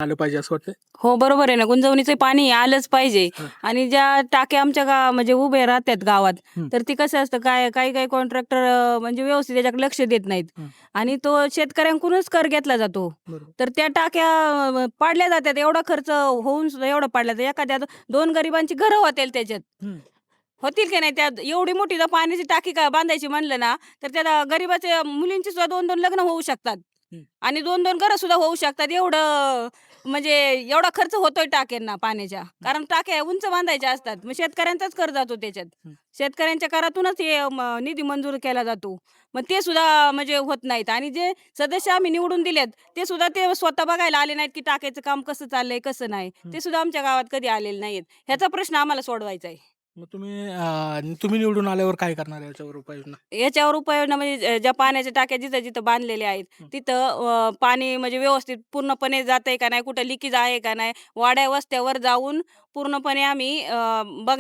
आलं पाहिजे असं वाटतंय? हो, बरोबर आहे ना. गुंजवणीचं पाणी आलंच पाहिजे हं. आणि ज्या टाक्या आमच्या म्हणजे उभे राहतात गावात, हं. तर ती कसं असतं काही कॉन्ट्रॅक्टर म्हणजे व्यवस्थित त्याच्याकडे लक्ष देत नाहीत हं. आणि तो शेतकऱ्यांकडूनच कर घेतला जातो. बरोबर. तर त्या टाक्या पाडल्या जातात. एवढा खर्च होऊन सुद्धा एवढं पाडल्या तर एखाद्या 2 गरिबांची घरं होतील त्याच्यात. हं. होतील की नाही? त्यात एवढी मोठी जर पाण्याची टाकी बांधायची म्हणलं ना, तर त्या गरिबाच्या मुलींची सुद्धा 2-2 लग्न होऊ शकतात. हं. आणि 2-2 घरं सुद्धा होऊ शकतात. एवढं म्हणजे एवढा खर्च होतोय टाक्यांना पाण्याच्या. कारण टाक्या उंच बांधायच्या असतात. मग शेतकऱ्यांचाच कर जातो त्याच्यात. हं. शेतकऱ्यांच्या करातूनच हे निधी मंजूर केला जातो. मग ते सुद्धा म्हणजे होत नाहीत आणि जे सदस्य आम्ही निवडून दिलेत, ते सुद्धा ते स्वतः बघायला आले नाहीत, की टाक्याचं काम कसं चाललंय, कसं नाही. हं. ते सुद्धा आमच्या गावात कधी आलेले नाहीत. ह्याचा प्रश्न आम्हाला सोडवायचा आहे. मग तुम्ही निवडून आल्यावर काय करणार याच्यावर उपाययोजना? याच्यावर उपाययोजना म्हणजे ज्या पाण्याच्या टाक्या जिथं-जिथं बांधलेल्या आहेत, हं. तिथं पाणी म्हणजे व्यवस्थित पूर्णपणे जातंय का नाही, कुठं लिकेज आहे का नाही, वाड्या वस्त्यावर जाऊन पूर्णपणे आम्ही